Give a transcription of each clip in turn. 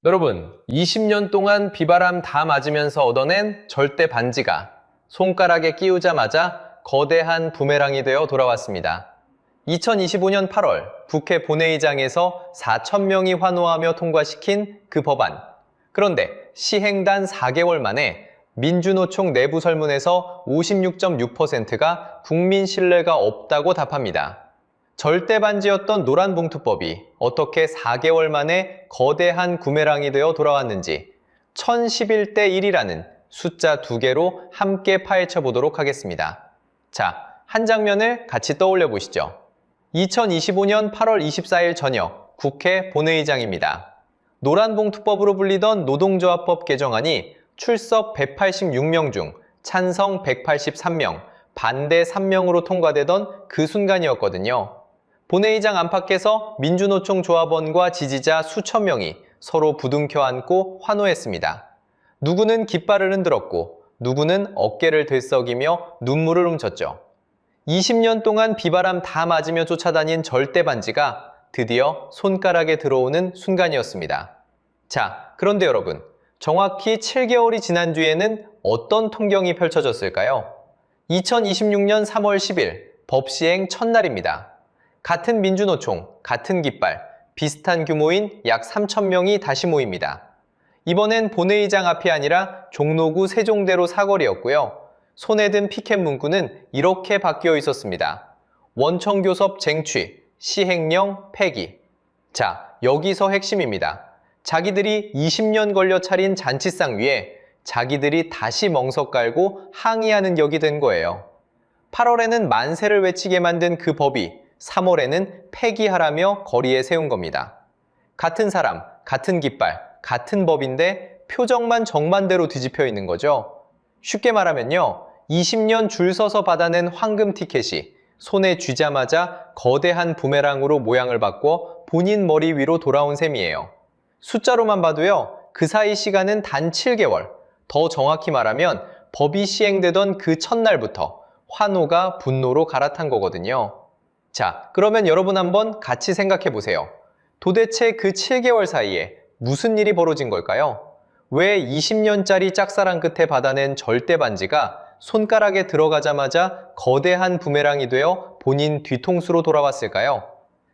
여러분, 20년 동안 비바람 다 맞으면서 얻어낸 절대 반지가 손가락에 끼우자마자 거대한 부메랑이 되어 돌아왔습니다. 2025년 8월 국회 본회의장에서 4,000명이 환호하며 통과시킨 그 법안. 그런데 시행단 4개월 만에 민주노총 내부 설문에서 56.6%가 국민 신뢰가 없다고 답합니다. 절대 반지였던 노란봉투법이 어떻게 4개월 만에 거대한 구매랑이 되어 돌아왔는지 1011대 1이라는 숫자 2개로 함께 파헤쳐 보도록 하겠습니다. 자, 한 장면을 같이 떠올려 보시죠. 2025년 8월 24일 저녁 국회 본회의장입니다. 노란봉투법으로 불리던 노동조합법 개정안이 출석 186명 중 찬성 183명, 반대 3명으로 통과되던 그 순간이었거든요. 본회의장 안팎에서 민주노총 조합원과 지지자 수천 명이 서로 부둥켜 안고 환호했습니다. 누구는 깃발을 흔들었고 누구는 어깨를 들썩이며 눈물을 훔쳤죠. 20년 동안 비바람 다 맞으며 쫓아다닌 절대 반지가 드디어 손가락에 들어오는 순간이었습니다. 자, 그런데 여러분, 정확히 7개월이 지난 뒤에는 어떤 통경이 펼쳐졌을까요? 2026년 3월 10일 법 시행 첫날입니다. 같은 민주노총, 같은 깃발, 비슷한 규모인 약 3,000명이 다시 모입니다. 이번엔 본회의장 앞이 아니라 종로구 세종대로 사거리였고요. 손에 든 피켓 문구는 이렇게 바뀌어 있었습니다. 원청교섭 쟁취, 시행령 폐기. 자, 여기서 핵심입니다. 자기들이 20년 걸려 차린 잔치상 위에 자기들이 다시 멍석 깔고 항의하는 격이 된 거예요. 8월에는 만세를 외치게 만든 그 법이 3월에는 폐기하라며 거리에 세운 겁니다. 같은 사람, 같은 깃발, 같은 법인데 표정만 정반대로 뒤집혀 있는 거죠. 쉽게 말하면요, 20년 줄 서서 받아낸 황금 티켓이 손에 쥐자마자 거대한 부메랑으로 모양을 바꿔 본인 머리 위로 돌아온 셈이에요. 숫자로만 봐도요, 그 사이 시간은 단 7개월, 더 정확히 말하면 법이 시행되던 그 첫날부터 환호가 분노로 갈아탄 거거든요. 자, 그러면 여러분 한번 같이 생각해 보세요. 도대체 그 7개월 사이에 무슨 일이 벌어진 걸까요? 왜 20년짜리 짝사랑 끝에 받아낸 절대 반지가 손가락에 들어가자마자 거대한 부메랑이 되어 본인 뒤통수로 돌아왔을까요?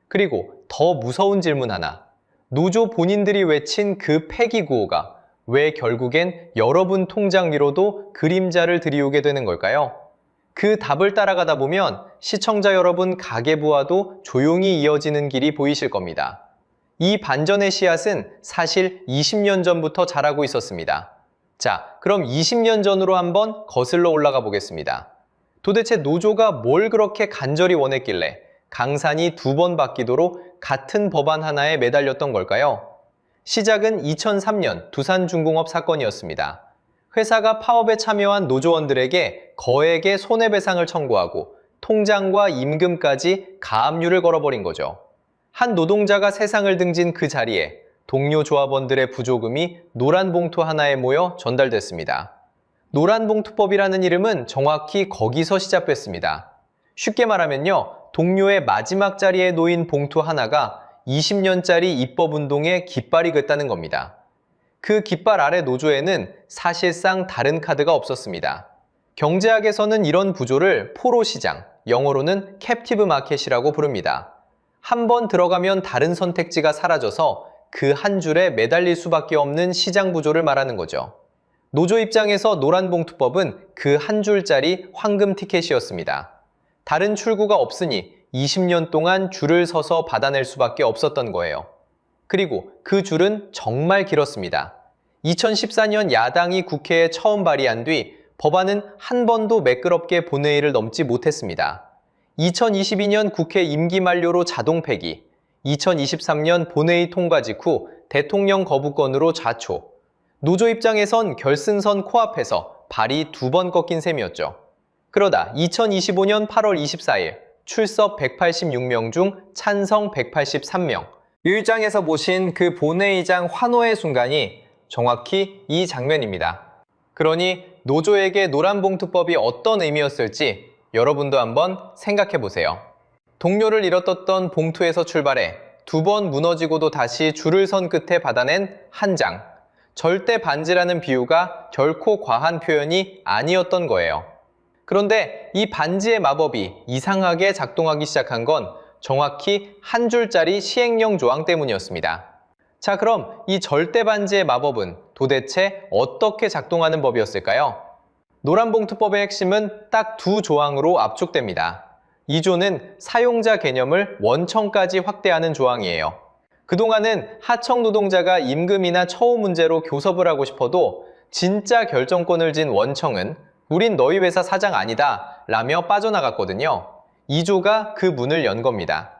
그리고 더 무서운 질문 하나. 노조 본인들이 외친 그 폐기 구호가 왜 결국엔 여러분 통장 위로도 그림자를 들이우게 되는 걸까요? 그 답을 따라가다 보면 시청자 여러분 가계부와도 조용히 이어지는 길이 보이실 겁니다. 이 반전의 씨앗은 사실 20년 전부터 자라고 있었습니다. 자, 그럼 20년 전으로 한번 거슬러 올라가 보겠습니다. 도대체 노조가 뭘 그렇게 간절히 원했길래 강산이 2번 바뀌도록 같은 법안 하나에 매달렸던 걸까요? 시작은 2003년 두산중공업 사건이었습니다. 회사가 파업에 참여한 노조원들에게 거액의 손해배상을 청구하고 통장과 임금까지 가압류를 걸어버린 거죠. 한 노동자가 세상을 등진 그 자리에 동료 조합원들의 부조금이 노란 봉투 하나에 모여 전달됐습니다. 노란봉투법이라는 이름은 정확히 거기서 시작됐습니다. 쉽게 말하면요, 동료의 마지막 자리에 놓인 봉투 하나가 20년짜리 입법운동의 깃발이 됐다는 겁니다. 그 깃발 아래 노조에는 사실상 다른 카드가 없었습니다. 경제학에서는 이런 구조를 포로시장, 영어로는 캡티브 마켓이라고 부릅니다. 한 번 들어가면 다른 선택지가 사라져서 그 한 줄에 매달릴 수밖에 없는 시장 구조를 말하는 거죠. 노조 입장에서 노란봉투법은 그 한 줄짜리 황금 티켓이었습니다. 다른 출구가 없으니 20년 동안 줄을 서서 받아낼 수밖에 없었던 거예요. 그리고 그 줄은 정말 길었습니다. 2014년 야당이 국회에 처음 발의한 뒤 법안은 한 번도 매끄럽게 본회의를 넘지 못했습니다. 2022년 국회 임기 만료로 자동 폐기, 2023년 본회의 통과 직후 대통령 거부권으로 좌초. 노조 입장에선 결승선 코앞에서 발이 2번 꺾인 셈이었죠. 그러다 2025년 8월 24일 출석 186명 중 찬성 183명. 율장에서 보신 그 본회의장 환호의 순간이 정확히 이 장면입니다. 그러니 노조에게 노란봉투법이 어떤 의미였을지 여러분도 한번 생각해 보세요. 동료를 잃어떴던 봉투에서 출발해 두 번 무너지고도 다시 줄을 선 끝에 받아낸 한 장. 절대 반지라는 비유가 결코 과한 표현이 아니었던 거예요. 그런데 이 반지의 마법이 이상하게 작동하기 시작한 건 정확히 한 줄짜리 시행령 조항 때문이었습니다. 자, 그럼 이 절대 반지의 마법은 도대체 어떻게 작동하는 법이었을까요? 노란봉투법의 핵심은 딱 두 조항으로 압축됩니다. 2조는 사용자 개념을 원청까지 확대하는 조항이에요. 그동안은 하청 노동자가 임금이나 처우 문제로 교섭을 하고 싶어도 진짜 결정권을 쥔 원청은 우린 너희 회사 사장 아니다 라며 빠져나갔거든요. 2조가 그 문을 연 겁니다.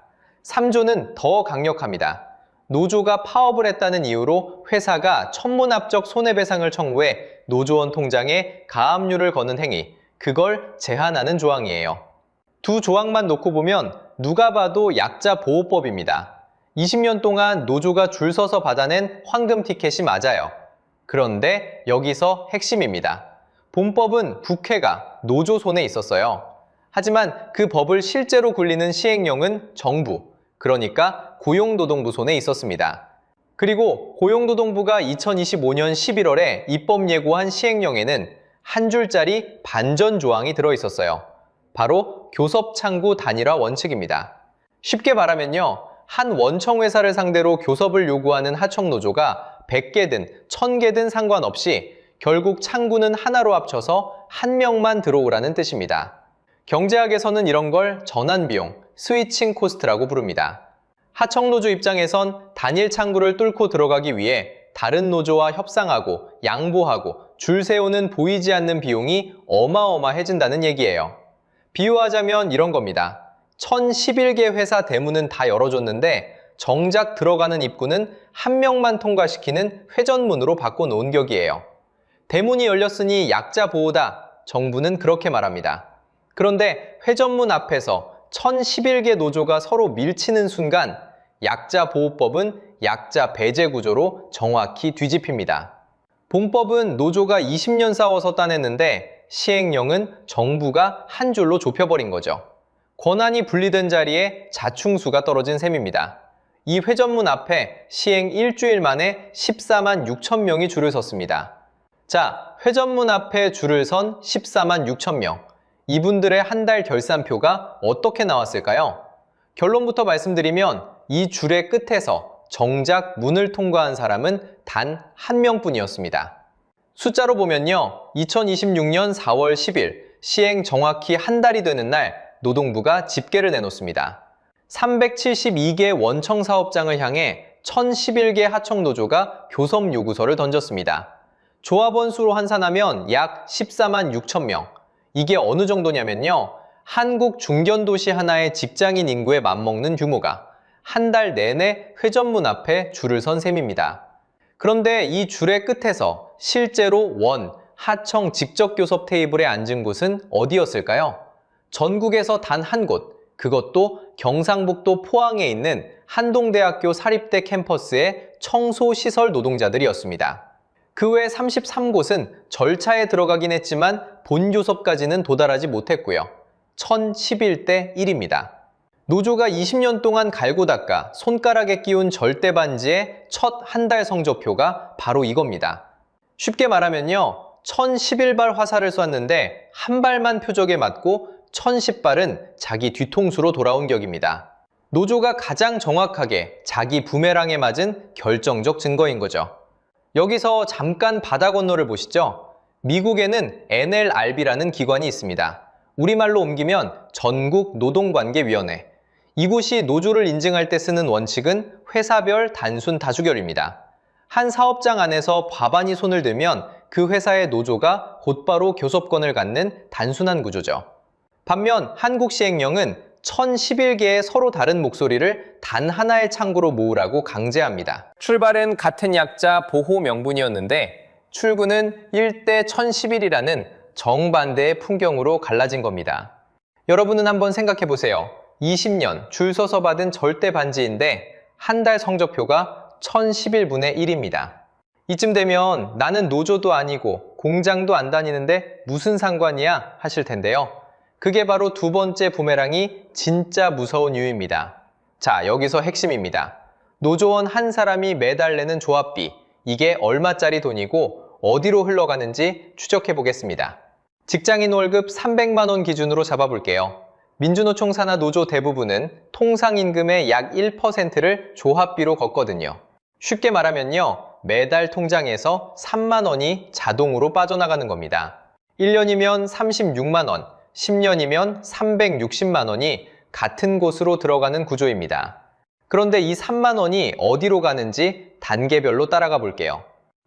3조는 더 강력합니다. 노조가 파업을 했다는 이유로 회사가 천문학적 손해배상을 청구해 노조원 통장에 가압류를 거는 행위, 그걸 제한하는 조항이에요. 두 조항만 놓고 보면 누가 봐도 약자 보호법입니다. 20년 동안 노조가 줄 서서 받아낸 황금 티켓이 맞아요. 그런데 여기서 핵심입니다. 본법은 국회가 노조 손에 있었어요. 하지만 그 법을 실제로 굴리는 시행령은 정부, 그러니까 고용노동부 손에 있었습니다. 그리고 고용노동부가 2025년 11월에 입법 예고한 시행령에는 한 줄짜리 반전 조항이 들어있었어요. 바로 교섭창구 단일화 원칙입니다. 쉽게 말하면요, 한 원청 회사를 상대로 교섭을 요구하는 하청노조가 100개든 1000개든 상관없이 결국 창구는 하나로 합쳐서 한 명만 들어오라는 뜻입니다. 경제학에서는 이런 걸 전환비용, 스위칭 코스트라고 부릅니다. 하청노조 입장에선 단일 창구를 뚫고 들어가기 위해 다른 노조와 협상하고 양보하고 줄 세우는 보이지 않는 비용이 어마어마해진다는 얘기예요. 비유하자면 이런 겁니다. 1011개 회사 대문은 다 열어줬는데 정작 들어가는 입구는 한 명만 통과시키는 회전문으로 바꿔놓은 격이에요. 대문이 열렸으니 약자 보호다. 정부는 그렇게 말합니다. 그런데 회전문 앞에서 1011개 노조가 서로 밀치는 순간 약자 보호법은 약자 배제 구조로 정확히 뒤집힙니다. 본법은 노조가 20년 싸워서 따냈는데 시행령은 정부가 한 줄로 좁혀버린 거죠. 권한이 분리된 자리에 자충수가 떨어진 셈입니다. 이 회전문 앞에 시행 일주일 만에 14만 6천 명이 줄을 섰습니다. 자, 회전문 앞에 줄을 선 14만 6천 명. 이분들의 한 달 결산표가 어떻게 나왔을까요? 결론부터 말씀드리면 이 줄의 끝에서 정작 문을 통과한 사람은 단 한 명뿐이었습니다. 숫자로 보면요, 2026년 4월 10일 시행 정확히 한 달이 되는 날 노동부가 집계를 내놓습니다. 372개 원청 사업장을 향해 1011개 하청노조가 교섭 요구서를 던졌습니다. 조합원 수로 환산하면 약 14만 6천 명. 이게 어느 정도냐면요, 한국 중견도시 하나의 직장인 인구에 맞먹는 규모가 한 달 내내 회전문 앞에 줄을 선 셈입니다. 그런데 이 줄의 끝에서 실제로 원, 하청 직접 교섭 테이블에 앉은 곳은 어디였을까요? 전국에서 단 한 곳, 그것도 경상북도 포항에 있는 한동대학교 사립대 캠퍼스의 청소시설 노동자들이었습니다. 그 외 33곳은 절차에 들어가긴 했지만 본교섭까지는 도달하지 못했고요. 1011대 1입니다. 노조가 20년 동안 갈고 닦아 손가락에 끼운 절대 반지의 첫 한 달 성적표가 바로 이겁니다. 쉽게 말하면요, 1011발 화살을 쐈는데 한 발만 표적에 맞고 1010발은 자기 뒤통수로 돌아온 격입니다. 노조가 가장 정확하게 자기 부메랑에 맞은 결정적 증거인 거죠. 여기서 잠깐 바다 건너를 보시죠. 미국에는 NLRB라는 기관이 있습니다. 우리말로 옮기면 전국노동관계위원회. 이곳이 노조를 인증할 때 쓰는 원칙은 회사별 단순 다수결입니다. 한 사업장 안에서 과반이 손을 들면 그 회사의 노조가 곧바로 교섭권을 갖는 단순한 구조죠. 반면 한국 시행령은 1011개의 서로 다른 목소리를 단 하나의 창구로 모으라고 강제합니다. 출발은 같은 약자 보호 명분이었는데 출구는 1대 1011이라는 정반대의 풍경으로 갈라진 겁니다. 여러분은 한번 생각해 보세요. 20년 줄 서서 받은 절대 반지인데 한 달 성적표가 1011분의 1입니다. 이쯤 되면 나는 노조도 아니고 공장도 안 다니는데 무슨 상관이야 하실 텐데요. 그게 바로 두 번째 부메랑이 진짜 무서운 이유입니다. 자, 여기서 핵심입니다. 노조원 한 사람이 매달 내는 조합비, 이게 얼마짜리 돈이고 어디로 흘러가는지 추적해 보겠습니다. 직장인 월급 300만 원 기준으로 잡아볼게요. 민주노총 산하 노조 대부분은 통상임금의 약 1%를 조합비로 걷거든요. 쉽게 말하면요, 매달 통장에서 3만 원이 자동으로 빠져나가는 겁니다. 1년이면 36만 원, 10년이면 360만 원이 같은 곳으로 들어가는 구조입니다. 그런데 이 3만 원이 어디로 가는지 단계별로 따라가 볼게요.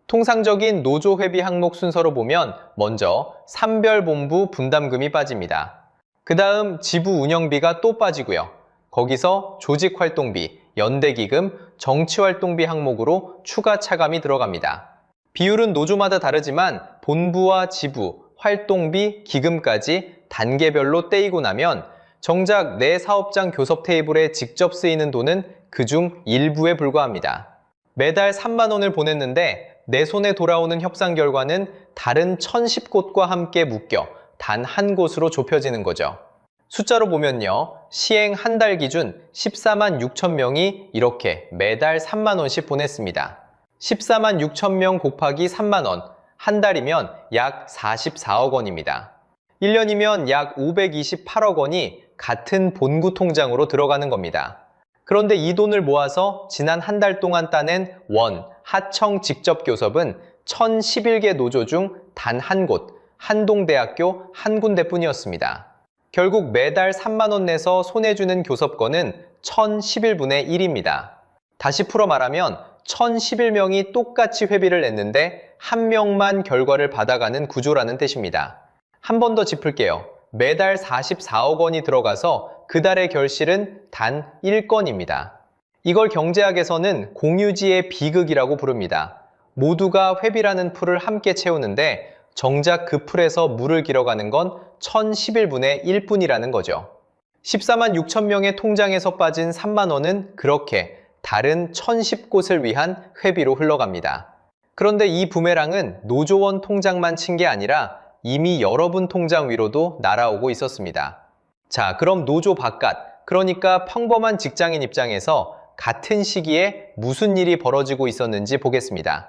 통상적인 노조 회비 항목 순서로 보면 먼저 산별본부 분담금이 빠집니다. 그 다음 지부 운영비가 또 빠지고요. 거기서 조직활동비, 연대기금, 정치활동비 항목으로 추가 차감이 들어갑니다. 비율은 노조마다 다르지만 본부와 지부, 활동비, 기금까지 단계별로 떼이고 나면 정작 내 사업장 교섭 테이블에 직접 쓰이는 돈은 그중 일부에 불과합니다. 매달 3만 원을 보냈는데 내 손에 돌아오는 협상 결과는 다른 1010곳과 함께 묶여 단 한 곳으로 좁혀지는 거죠. 숫자로 보면요, 시행 한 달 기준 14만 6천 명이 이렇게 매달 3만 원씩 보냈습니다. 14만 6천 명 곱하기 3만 원, 한 달이면 약 44억 원입니다. 1년이면 약 528억 원이 같은 본구 통장으로 들어가는 겁니다. 그런데 이 돈을 모아서 지난 한 달 동안 따낸 원, 하청 직접 교섭은 1011개 노조 중 단 한 곳, 한동대학교 한 군데뿐이었습니다. 결국 매달 3만 원 내서 손해주는 교섭건은 1011분의 1입니다. 다시 풀어 말하면 1011명이 똑같이 회비를 냈는데 한 명만 결과를 받아가는 구조라는 뜻입니다. 한 번 더 짚을게요. 매달 44억 원이 들어가서 그달의 결실은 단 1건입니다. 이걸 경제학에서는 공유지의 비극이라고 부릅니다. 모두가 회비라는 풀을 함께 채우는데 정작 그 풀에서 물을 길어가는 건 1011분의 1뿐이라는 거죠. 14만 6천 명의 통장에서 빠진 3만 원은 그렇게 다른 1010곳을 위한 회비로 흘러갑니다. 그런데 이 부메랑은 노조원 통장만 친 게 아니라 이미 여러분 통장 위로도 날아오고 있었습니다. 자, 그럼 노조 바깥, 그러니까 평범한 직장인 입장에서 같은 시기에 무슨 일이 벌어지고 있었는지 보겠습니다.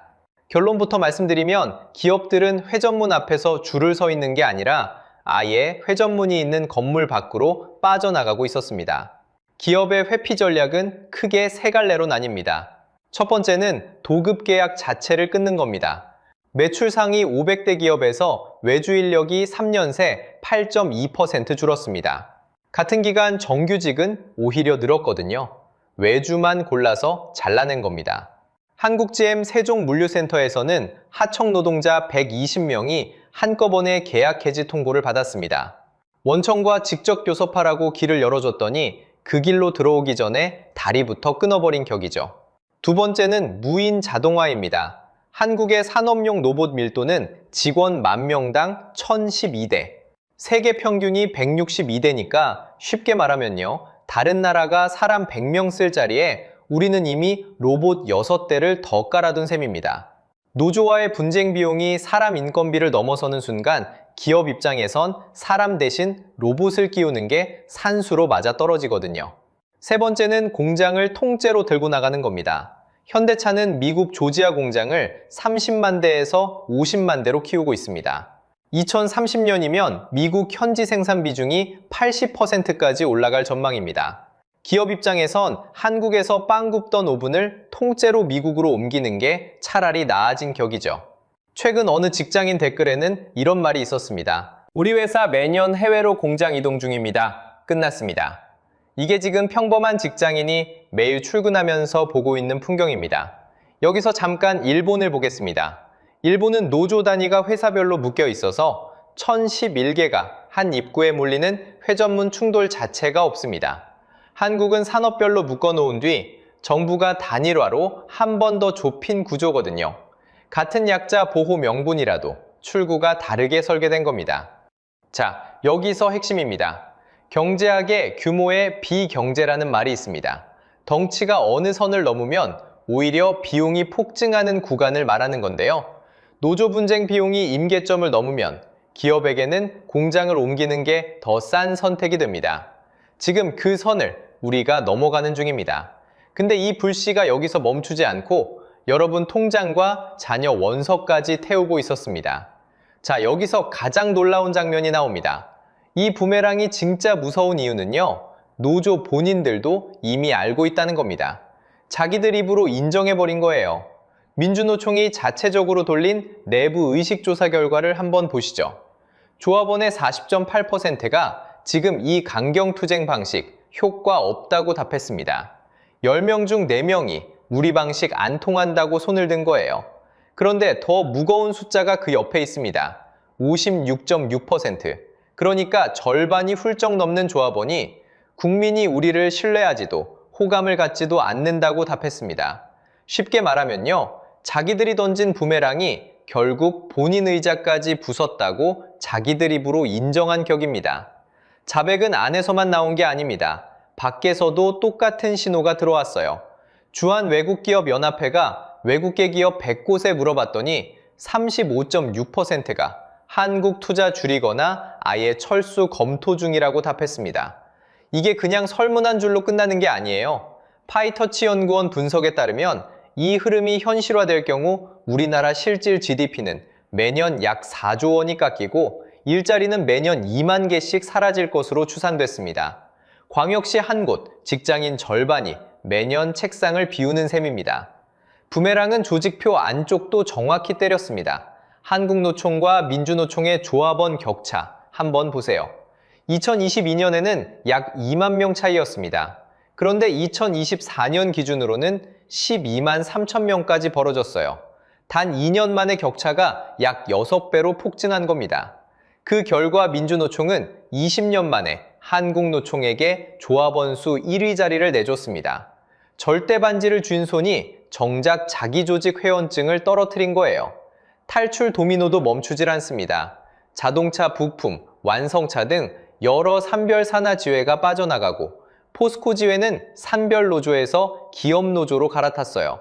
결론부터 말씀드리면 기업들은 회전문 앞에서 줄을 서 있는 게 아니라 아예 회전문이 있는 건물 밖으로 빠져나가고 있었습니다. 기업의 회피 전략은 크게 세 갈래로 나뉩니다. 첫 번째는 도급 계약 자체를 끊는 겁니다. 매출 상위 500대 기업에서 외주 인력이 3년 새 8.2% 줄었습니다. 같은 기간 정규직은 오히려 늘었거든요. 외주만 골라서 잘라낸 겁니다. 한국GM 세종물류센터에서는 하청 노동자 120명이 한꺼번에 계약 해지 통보를 받았습니다. 원청과 직접 교섭하라고 길을 열어줬더니 그 길로 들어오기 전에 다리부터 끊어버린 격이죠. 두 번째는 무인 자동화입니다. 한국의 산업용 로봇 밀도는 직원 10,000명당 1,012대. 세계 평균이 162대니까 쉽게 말하면요, 다른 나라가 사람 100명 쓸 자리에 우리는 이미 로봇 6대를 더 깔아둔 셈입니다. 노조와의 분쟁 비용이 사람 인건비를 넘어서는 순간 기업 입장에선 사람 대신 로봇을 끼우는 게 산수로 맞아떨어지거든요. 세 번째는 공장을 통째로 들고 나가는 겁니다. 현대차는 미국 조지아 공장을 30만 대에서 50만 대로 키우고 있습니다. 2030년이면 미국 현지 생산 비중이 80%까지 올라갈 전망입니다. 기업 입장에선 한국에서 빵 굽던 오븐을 통째로 미국으로 옮기는 게 차라리 나아진 격이죠. 최근 어느 직장인 댓글에는 이런 말이 있었습니다. 우리 회사 매년 해외로 공장 이동 중입니다. 끝났습니다. 이게 지금 평범한 직장인이 매일 출근하면서 보고 있는 풍경입니다. 여기서 잠깐 일본을 보겠습니다. 일본은 노조 단위가 회사별로 묶여 있어서 1011개가 한 입구에 몰리는 회전문 충돌 자체가 없습니다. 한국은 산업별로 묶어놓은 뒤 정부가 단일화로 한 번 더 좁힌 구조거든요. 같은 약자 보호 명분이라도 출구가 다르게 설계된 겁니다. 자, 여기서 핵심입니다. 경제학에 규모의 비경제라는 말이 있습니다. 덩치가 어느 선을 넘으면 오히려 비용이 폭증하는 구간을 말하는 건데요. 노조 분쟁 비용이 임계점을 넘으면 기업에게는 공장을 옮기는 게 더 싼 선택이 됩니다. 지금 그 선을 우리가 넘어가는 중입니다. 근데 이 불씨가 여기서 멈추지 않고 여러분 통장과 자녀 원서까지 태우고 있었습니다. 자, 여기서 가장 놀라운 장면이 나옵니다. 이 부메랑이 진짜 무서운 이유는요, 노조 본인들도 이미 알고 있다는 겁니다. 자기들 입으로 인정해버린 거예요. 민주노총이 자체적으로 돌린 내부 의식조사 결과를 한번 보시죠. 조합원의 40.8%가 지금 이 강경투쟁 방식 효과 없다고 답했습니다. 10명 중 4명이 우리 방식 안 통한다고 손을 든 거예요. 그런데 더 무거운 숫자가 그 옆에 있습니다. 56.6%. 그러니까 절반이 훌쩍 넘는 조합원이 국민이 우리를 신뢰하지도 호감을 갖지도 않는다고 답했습니다. 쉽게 말하면요, 자기들이 던진 부메랑이 결국 본인 의자까지 부쉈다고 자기들 입으로 인정한 격입니다. 자백은 안에서만 나온 게 아닙니다. 밖에서도 똑같은 신호가 들어왔어요. 주한외국기업연합회가 외국계 기업 100곳에 물어봤더니 35.6%가 한국 투자 줄이거나 아예 철수 검토 중이라고 답했습니다. 이게 그냥 설문한 줄로 끝나는 게 아니에요. 파이터치 연구원 분석에 따르면 이 흐름이 현실화될 경우 우리나라 실질 GDP는 매년 약 4조 원이 깎이고 일자리는 매년 2만 개씩 사라질 것으로 추산됐습니다. 광역시 한 곳, 직장인 절반이 매년 책상을 비우는 셈입니다. 부메랑은 조직표 안쪽도 정확히 때렸습니다. 한국노총과 민주노총의 조합원 격차 한번 보세요. 2022년에는 약 2만 명 차이였습니다. 그런데 2024년 기준으로는 12만 3천 명까지 벌어졌어요. 단 2년 만에 격차가 약 6배로 폭증한 겁니다. 그 결과 민주노총은 20년 만에 한국노총에게 조합원 수 1위 자리를 내줬습니다. 절대 반지를 쥔 손이 정작 자기 조직 회원증을 떨어뜨린 거예요. 탈출 도미노도 멈추질 않습니다. 자동차 부품, 완성차 등 여러 산별 산하 지회가 빠져나가고 포스코 지회는 산별 노조에서 기업 노조로 갈아탔어요.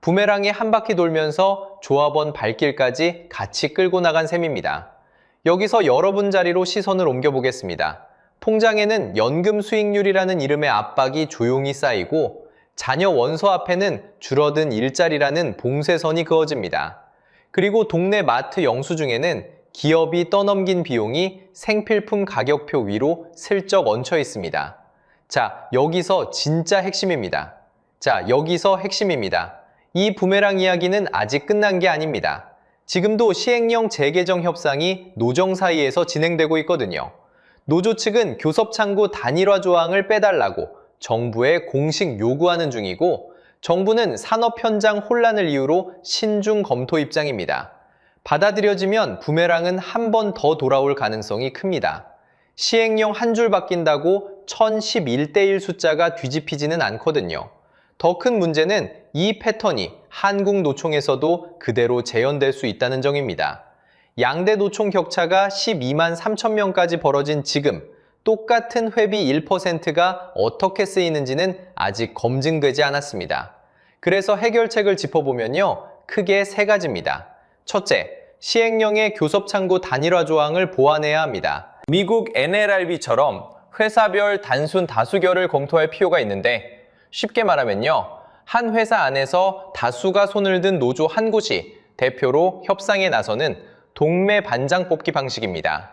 부메랑이 한 바퀴 돌면서 조합원 발길까지 같이 끌고 나간 셈입니다. 여기서 여러분 자리로 시선을 옮겨보겠습니다. 통장에는 연금 수익률이라는 이름의 압박이 조용히 쌓이고 자녀 원서 앞에는 줄어든 일자리라는 봉쇄선이 그어집니다. 그리고 동네 마트 영수증에는 기업이 떠넘긴 비용이 생필품 가격표 위로 슬쩍 얹혀 있습니다. 자, 여기서 진짜 핵심입니다. 이 부메랑 이야기는 아직 끝난 게 아닙니다. 지금도 시행령 재개정 협상이 노정 사이에서 진행되고 있거든요. 노조 측은 교섭창구 단일화 조항을 빼달라고 정부에 공식 요구하는 중이고 정부는 산업 현장 혼란을 이유로 신중 검토 입장입니다. 받아들여지면 부메랑은 한 번 더 돌아올 가능성이 큽니다. 시행령 한 줄 바뀐다고 1011대1 숫자가 뒤집히지는 않거든요. 더 큰 문제는 이 패턴이 한국노총에서도 그대로 재현될 수 있다는 점입니다. 양대 노총 격차가 12만 3천 명까지 벌어진 지금 똑같은 회비 1%가 어떻게 쓰이는지는 아직 검증되지 않았습니다. 그래서 해결책을 짚어보면요, 크게 3가지입니다. 첫째, 시행령의 교섭창구 단일화 조항을 보완해야 합니다. 미국 NLRB처럼 회사별 단순 다수결을 검토할 필요가 있는데 쉽게 말하면요, 한 회사 안에서 다수가 손을 든 노조 한 곳이 대표로 협상에 나서는 동매 반장 뽑기 방식입니다.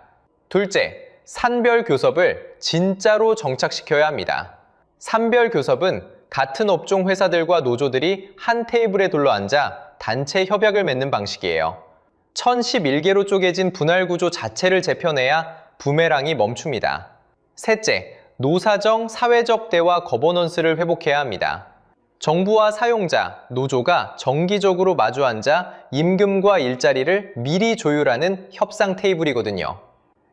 둘째, 산별 교섭을 진짜로 정착시켜야 합니다. 산별 교섭은 같은 업종 회사들과 노조들이 한 테이블에 둘러앉아 단체 협약을 맺는 방식이에요. 1011개로 쪼개진 분할 구조 자체를 재편해야 부메랑이 멈춥니다. 셋째, 노사정, 사회적 대화 거버넌스를 회복해야 합니다. 정부와 사용자, 노조가 정기적으로 마주 앉아 임금과 일자리를 미리 조율하는 협상 테이블이거든요.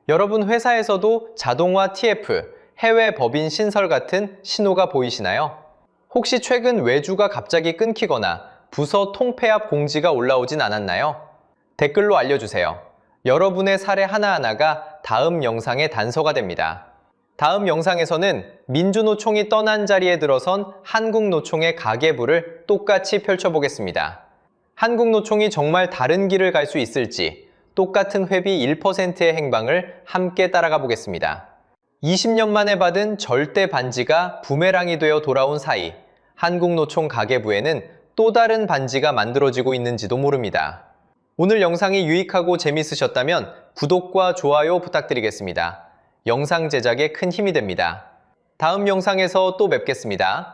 여러분 회사에서도 자동화 TF, 해외 법인 신설 같은 신호가 보이시나요? 혹시 최근 외주가 갑자기 끊기거나 부서 통폐합 공지가 올라오진 않았나요? 댓글로 알려주세요. 여러분의 사례 하나하나가 다음 영상의 단서가 됩니다. 다음 영상에서는 민주노총이 떠난 자리에 들어선 한국노총의 가계부를 똑같이 펼쳐보겠습니다. 한국노총이 정말 다른 길을 갈 수 있을지 똑같은 회비 1%의 행방을 함께 따라가 보겠습니다. 20년 만에 받은 절대 반지가 부메랑이 되어 돌아온 사이, 한국노총 가계부에는 또 다른 반지가 만들어지고 있는지도 모릅니다. 오늘 영상이 유익하고 재밌으셨다면 구독과 좋아요 부탁드리겠습니다. 영상 제작에 큰 힘이 됩니다. 다음 영상에서 또 뵙겠습니다.